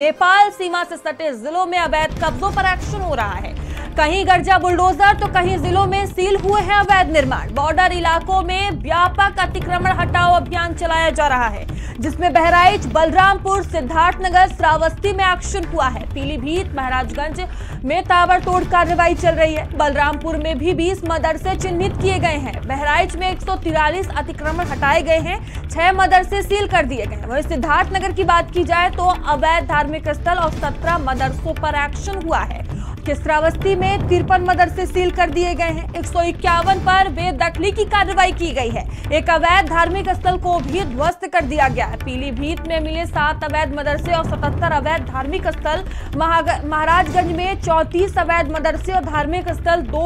नेपाल सीमा से सटे जिलों में अवैध कब्जों पर एक्शन हो रहा है। कहीं गर्जा बुलडोजर तो कहीं जिलों में सील हुए हैं अवैध निर्माण। बॉर्डर इलाकों में व्यापक अतिक्रमण हटाओ अभियान चलाया जा रहा है, जिसमें बहराइच, बलरामपुर, सिद्धार्थनगर, श्रावस्ती में एक्शन हुआ है। पीलीभीत, महाराजगंज में ताबड़तोड़ कार्रवाई चल रही है। बलरामपुर में भी 20 मदरसे चिन्हित किए गए हैं। बहराइच में 143 अतिक्रमण हटाए गए हैं, 6 मदरसे सील कर दिए गए हैं। वहीं सिद्धार्थनगर की बात की जाए तो अवैध धार्मिक स्थल और 17 मदरसों पर एक्शन हुआ है। श्रावस्ती में 53 मदरसे सील कर दिए गए हैं। 151 पर बेदखली की कार्रवाई की गई है। एक अवैध धार्मिक स्थल को भी ध्वस्त कर दिया गया है। पीलीभीत में मिले 7 अवैध मदरसे और 77 अवैध धार्मिक स्थल। महाराजगंज में 34 अवैध मदरसे और धार्मिक स्थल 2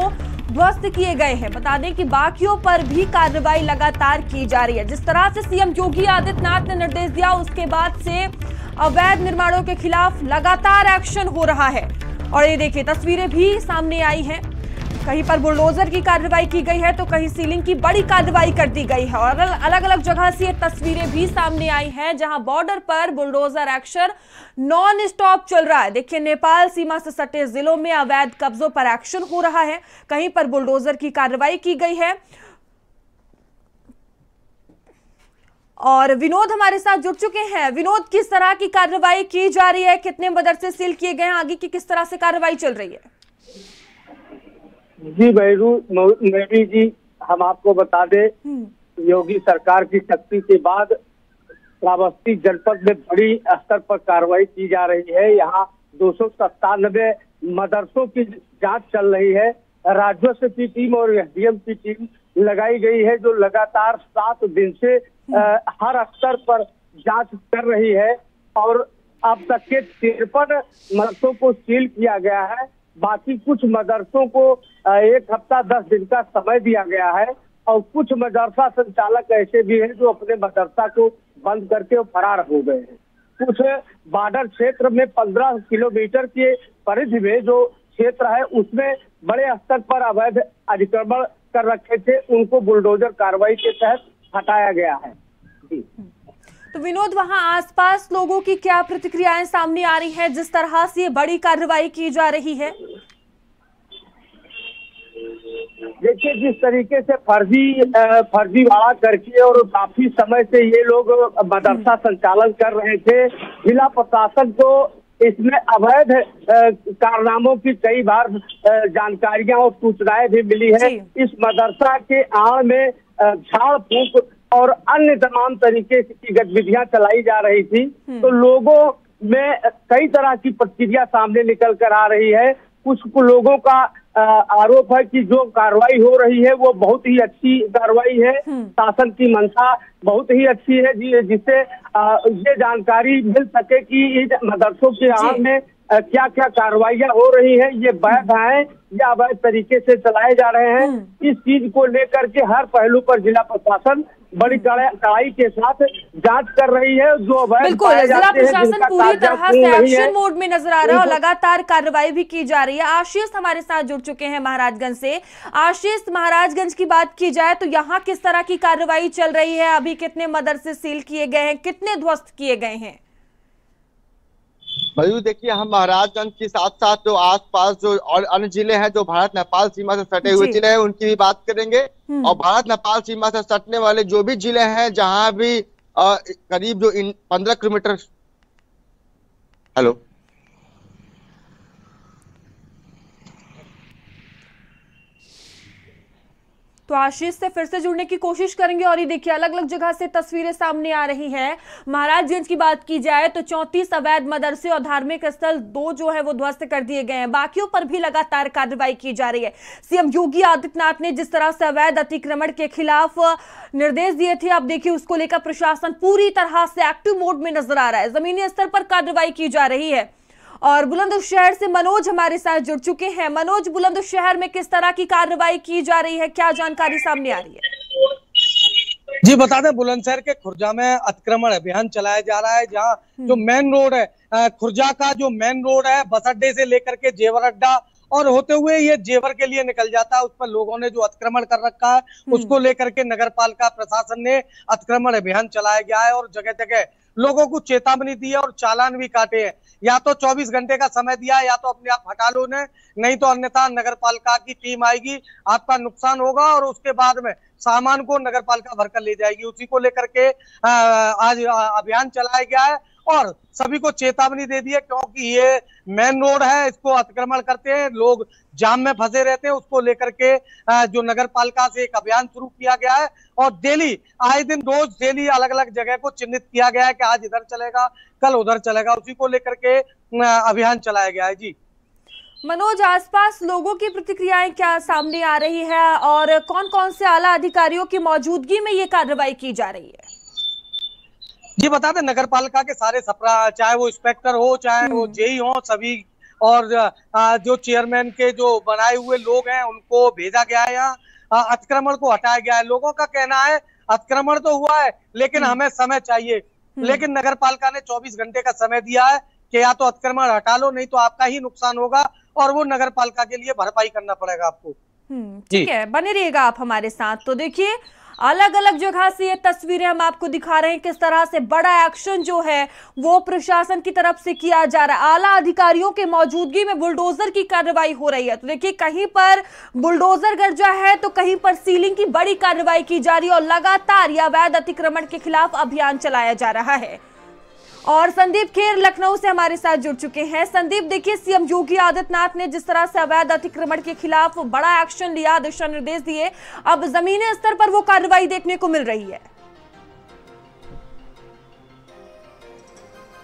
ध्वस्त किए गए हैं। बता दें कि बाकियों पर भी कार्रवाई लगातार की जा रही है। जिस तरह से सीएम योगी आदित्यनाथ ने निर्देश दिया, उसके बाद से अवैध निर्माणों के खिलाफ लगातार एक्शन हो रहा है। और ये देखिए, तस्वीरें भी सामने आई हैं। कहीं पर बुलडोजर की कार्रवाई की गई है तो कहीं सीलिंग की बड़ी कार्रवाई कर दी गई है। और अलग अलग जगह से ये तस्वीरें भी सामने आई हैं, जहां बॉर्डर पर बुलडोजर एक्शन नॉन स्टॉप चल रहा है। देखिए, नेपाल सीमा से सटे जिलों में अवैध कब्जों पर एक्शन हो रहा है। कहीं पर बुलडोजर की कार्रवाई की गई है। और विनोद हमारे साथ जुड़ चुके हैं। विनोद, किस तरह की कार्रवाई की जा रही है? कितने मदरसे सील किए गए हैं? आगे की किस तरह से कार्रवाई चल रही है? जी मेरी जी, हम आपको बता दें, योगी सरकार की शक्ति के बाद श्रावस्ती जनपद में बड़ी स्तर पर कार्रवाई की जा रही है। यहाँ 297 मदरसों की जांच चल रही है। राजस्व की टीम और एसडीएम की टीम लगाई गई है, जो लगातार 7 दिन से हर स्तर पर जांच कर रही है। और अब तक के 53 मदरसों को सील किया गया है। बाकी कुछ मदरसों को 1 हफ्ता 10 दिन का समय दिया गया है। और कुछ मदरसा संचालक ऐसे भी हैं जो अपने मदरसा को बंद करके फरार हो गए हैं। कुछ बॉर्डर क्षेत्र में 15 किलोमीटर के परिधि में जो क्षेत्र है, उसमें बड़े स्तर पर अवैध अतिक्रमण कर रखे थे, उनको बुलडोजर कार्रवाई के तहत हटाया गया है। जी तो विनोद, वहां आसपास लोगों की क्या प्रतिक्रियाएं सामने आ रही है जिस तरह से बड़ी कार्रवाई की जा रही है? देखिए, जिस तरीके से फर्जीवाड़ा करके और काफी समय से ये लोग मदरसा संचालन कर रहे थे, जिला प्रशासन को इसमें अवैध कारनामों की कई बार जानकारियां और सूचनाएं भी मिली है। इस मदरसा के आड़ में झाड़ फूंक और अन्य तमाम तरीके की गतिविधियां चलाई जा रही थी। तो लोगों में कई तरह की प्रतिक्रिया सामने निकल कर आ रही है। कुछ लोगों का आरोप है कि जो कार्रवाई हो रही है वो बहुत ही अच्छी कार्रवाई है। शासन की मंशा बहुत ही अच्छी है, जिससे ये जानकारी मिल सके कि इन मदरसों के आड़ में क्या क्या कार्रवाइयां हो रही है, ये वैध है या अवैध तरीके से चलाए जा रहे हैं। इस चीज को लेकर के हर पहलू पर जिला प्रशासन बड़ी कड़ाई के साथ जांच कर रही है। जो बिल्कुल, जिला प्रशासन पूरी तरह से एक्शन मोड में नजर आ रहा है और लगातार कार्रवाई भी की जा रही है। आशीष हमारे साथ जुड़ चुके हैं महाराजगंज से। आशीष, महाराजगंज की बात की जाए तो यहाँ किस तरह की कार्रवाई चल रही है? अभी कितने मदरसे सील किए गए हैं, कितने ध्वस्त किए गए हैं? भाई देखिए, हम महाराजगंज के साथ साथ जो आसपास जो और अन्य जिले हैं जो भारत नेपाल सीमा से सटे हुए जिले हैं, उनकी भी बात करेंगे। और भारत नेपाल सीमा से सटने वाले जो भी जिले हैं, जहां भी करीब जो 15 किलोमीटर हेलो तो आशीष से फिर से जुड़ने की कोशिश करेंगे। और ये देखिए, अलग अलग जगह से तस्वीरें सामने आ रही हैं। महाराजगंज की बात की जाए तो 34 अवैध मदरसे और धार्मिक स्थल 2 जो है वो ध्वस्त कर दिए गए हैं। बाकियों पर भी लगातार कार्रवाई की जा रही है। सीएम योगी आदित्यनाथ ने जिस तरह से अवैध अतिक्रमण के खिलाफ निर्देश दिए थे, अब देखिए उसको लेकर प्रशासन पूरी तरह से एक्टिव मोड में नजर आ रहा है। जमीनी स्तर पर कार्रवाई की जा रही है। और बुलंदशहर से मनोज हमारे साथ जुड़ चुके हैं। मनोज, बुलंदशहर में किस तरह की कार्रवाई की जा रही है, क्या जानकारी सामने आ रही है? जी बता दें, बुलंदशहर के खुर्जा में अतिक्रमण अभियान चलाया जा रहा है। जहां जो मेन रोड है, खुर्जा का जो मेन रोड है, बस अड्डे से लेकर के जेवर अड्डा और होते हुए ये जेवर के लिए निकल जाता है। उस पर लोगों ने जो अतिक्रमण कर रखा है, उसको लेकर के नगर पालिका प्रशासन ने अतिक्रमण अभियान चलाया गया है और जगह जगह लोगों को चेतावनी दी है और चालान भी काटे हैं। या तो 24 घंटे का समय दिया है, या तो अपने आप हटा लो ने, नहीं तो अन्यथा नगर पालिका की टीम आएगी, आपका नुकसान होगा और उसके बाद में सामान को नगर पालिका भरकर ले जाएगी। उसी को लेकर के आज अभियान चलाया गया है और सभी को चेतावनी दे दी है, क्योंकि ये मेन रोड है, इसको अतिक्रमण करते हैं, लोग जाम में फंसे रहते हैं। उसको लेकर के जो नगर पालिका से एक अभियान शुरू किया गया है और डेली आए दिन रोज डेली अलग अलग जगह को चिन्हित किया गया है कि आज इधर चलेगा, कल उधर चलेगा। उसी को लेकर के अभियान चलाया गया है। जी मनोज, आसपास लोगों की प्रतिक्रियाएं क्या सामने आ रही है और कौन कौन से आला अधिकारियों की मौजूदगी में ये कार्रवाई की जा रही है? जी बता दें, नगर पालिका के सारे सप्रा, चाहे वो इंस्पेक्टर हो चाहे वो जेई हो, सभी और जो चेयरमैन के जो बनाए हुए लोग हैं उनको भेजा गया है। यहाँ अतिक्रमण को हटाया गया है। लोगों का कहना है अतिक्रमण तो हुआ है लेकिन हमें समय चाहिए, लेकिन नगर पालिका ने 24 घंटे का समय दिया है कि या तो अतिक्रमण हटा लो, नहीं तो आपका ही नुकसान होगा और वो नगर पालिका के लिए भरपाई करना पड़ेगा आपको। ठीक है, बने रहिएगा आप हमारे साथ। तो देखिए, अलग अलग जगह से ये तस्वीरें हम आपको दिखा रहे हैं, किस तरह से बड़ा एक्शन जो है वो प्रशासन की तरफ से किया जा रहा है। आला अधिकारियों के मौजूदगी में बुलडोजर की कार्रवाई हो रही है। तो देखिए, कहीं पर बुलडोजर गरजा है तो कहीं पर सीलिंग की बड़ी कार्रवाई की जा रही है और लगातार यह अवैध अतिक्रमण के खिलाफ अभियान चलाया जा रहा है। और संदीप खेर लखनऊ से हमारे साथ जुड़ चुके हैं। संदीप, देखिए, सीएम योगी आदित्यनाथ ने जिस तरह से अवैध अतिक्रमण के खिलाफ बड़ा एक्शन लिया, दिशा निर्देश दिए, अब जमीनी स्तर पर वो कार्रवाई देखने को मिल रही है।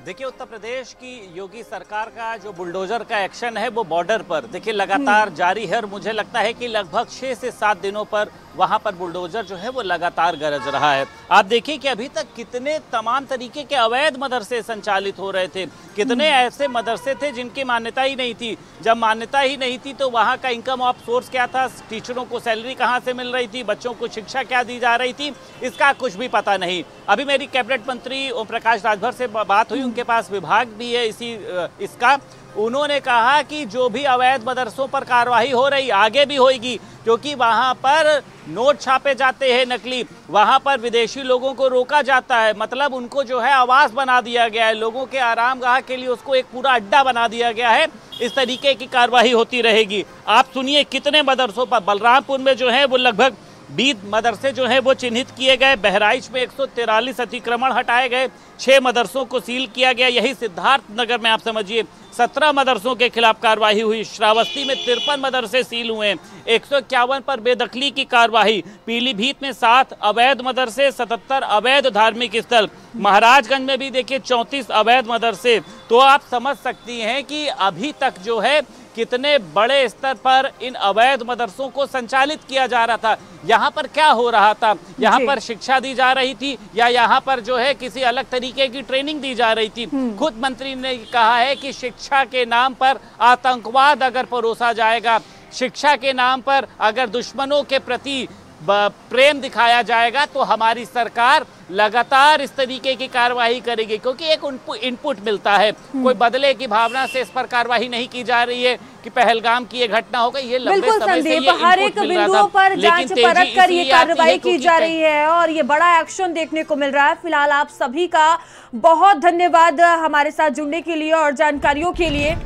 देखिए, उत्तर प्रदेश की योगी सरकार का जो बुलडोजर का एक्शन है वो बॉर्डर पर देखिए लगातार जारी है और मुझे लगता है कि लगभग 6 से 7 दिनों पर वहां पर बुलडोजर जो है वो लगातार गरज रहा है। आप देखिए कि अभी तक कितने तमाम तरीके के अवैध मदरसे संचालित हो रहे थे, कितने ऐसे मदरसे थे जिनकी मान्यता ही नहीं थी। जब मान्यता ही नहीं थी तो वहाँ का इनकम ऑफ सोर्स क्या था, टीचरों को सैलरी कहाँ से मिल रही थी, बच्चों को शिक्षा क्या दी जा रही थी, इसका कुछ भी पता नहीं। अभी मेरी कैबिनेट मंत्री ओम प्रकाश राजभर से बात हुई, उनके पास विभाग भी है इसका। उन्होंने कहा कि जो भी अवैध मदरसों पर कार्रवाई हो रही आगे भी होगी, क्योंकि वहां पर नोट छापे जाते हैं नकली, वहां पर विदेशी लोगों को रोका जाता है, मतलब उनको जो है आवास बना दिया गया है, लोगों के आरामगाह के लिए उसको एक पूरा अड्डा बना दिया गया है। इस तरीके की कार्रवाई होती रहेगी। आप सुनिए कितने मदरसों पर, बलरामपुर में जो है वो लगभग 20 मदरसे जो हैं वो चिन्हित किए गए, बहराइच में 143 अतिक्रमण हटाए गए, 6 मदरसों को सील किया गया। यही सिद्धार्थ नगर में आप समझिए 17 मदरसों के खिलाफ कार्रवाई हुई, श्रावस्ती में 53 मदरसे सील हुए, 151 पर बेदखली की कार्रवाई, पीलीभीत में 7 अवैध मदरसे, 77 अवैध धार्मिक स्थल, महाराजगंज में भी देखिए 34 अवैध मदरसे। तो आप समझ सकती हैं कि अभी तक जो है कितने बड़े स्तर पर इन अवैध मदरसों को संचालित किया जा रहा था। यहाँ पर क्या हो रहा था, यहाँ पर शिक्षा दी जा रही थी या यहाँ पर जो है किसी अलग तरीके की ट्रेनिंग दी जा रही थी। खुद मंत्री ने कहा है कि शिक्षा के नाम पर आतंकवाद अगर परोसा जाएगा, शिक्षा के नाम पर अगर दुश्मनों के प्रति प्रेम दिखाया जाएगा तो हमारी सरकार लगातार इस तरीके की कार्रवाई करेगी, क्योंकि एक इनपुट मिलता है, कोई बदले की भावना से इस पर कार्रवाई नहीं की जा रही है कि पहलगाम की ये घटना हो गई। ये लंबे समय से ये हर एक बिंदुओं पर जांच परख कर ये कार्रवाई की जा रही है और ये बड़ा एक्शन देखने को मिल रहा है। फिलहाल आप सभी का बहुत धन्यवाद हमारे साथ जुड़ने के लिए और जानकारियों के लिए।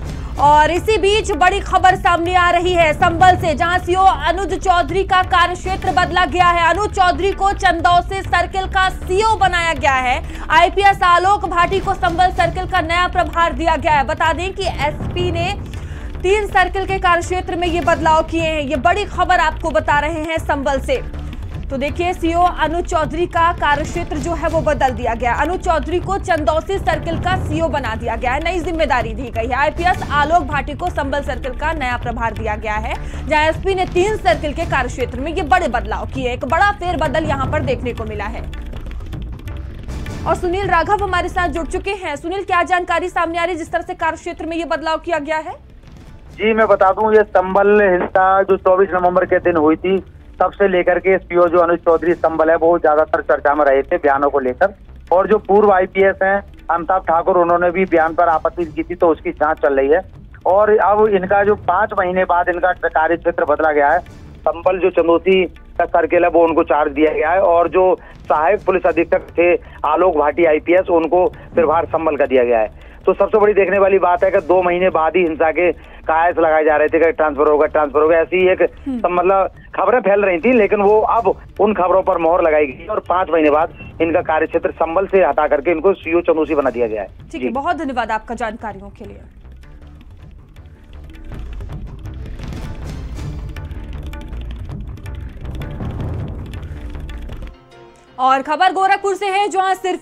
और इसी बीच बड़ी खबर सामने आ रही है संभल से, जहां सीओ अनुज चौधरी का कार्यक्षेत्र बदला गया है। अनुज चौधरी को चंदौसी सर्किल का सीओ बनाया गया है। आईपीएस आलोक भाटी को संभल सर्किल का नया प्रभार दिया गया है। बता दें कि एसपी ने 3 सर्किल के कार्यक्षेत्र में ये बदलाव किए हैं। ये बड़ी खबर आपको बता रहे हैं संभल से। तो देखिए, सीओ अनुज चौधरी का कार्यक्षेत्र जो है वो बदल दिया गया। अनुज चौधरी को चंदौसी सर्किल का सीओ बना दिया गया है, नई जिम्मेदारी दी गई है। आईपीएस आलोक भाटी को संभल सर्किल का नया प्रभार दिया गया है, जहां एसपी ने 3 सर्किल के कार्यक्षेत्र में ये बड़े बदलाव किए। एक बड़ा फेरबदल यहां पर देखने को मिला है। और सुनील राघव हमारे साथ जुड़ चुके हैं। सुनील, क्या जानकारी सामने आ रही है जिस तरह से कार्यक्षेत्र में ये बदलाव किया गया है? जी मैं बता दूं, ये संभल हिंसा जो 24 नवंबर के दिन हुई थी, तब से लेकर के सीओ जो अनुज चौधरी संभल है वो ज्यादातर चर्चा में रहे थे बयानों को लेकर। और जो पूर्व आईपीएस हैं अमिताभ ठाकुर, उन्होंने भी बयान पर आपत्ति की थी, तो उसकी जांच चल रही है। और अब इनका जो 5 महीने बाद इनका कार्य क्षेत्र बदला गया है, संभल जो चंदौसी सर्किल है वो उनको चार्ज दिया गया है, और जो सहायक पुलिस अधीक्षक थे आलोक भाटी IPS उनको प्रभार संबल का दिया गया है। तो सबसे बड़ी देखने वाली बात है कि 2 महीने बाद ही हिंसा के कयास लगाए जा रहे थे कि ट्रांसफर होगा, ऐसी एक मतलब खबरें फैल रही थी, लेकिन वो अब उन खबरों पर मोहर लगाई गई और 5 महीने बाद इनका कार्यक्षेत्र संबल से हटा करके इनको CO चंदौसी बना दिया गया है। ठीक है, बहुत धन्यवाद आपका जानकारियों के लिए। और खबर गोरखपुर से है, जहां सिर्फ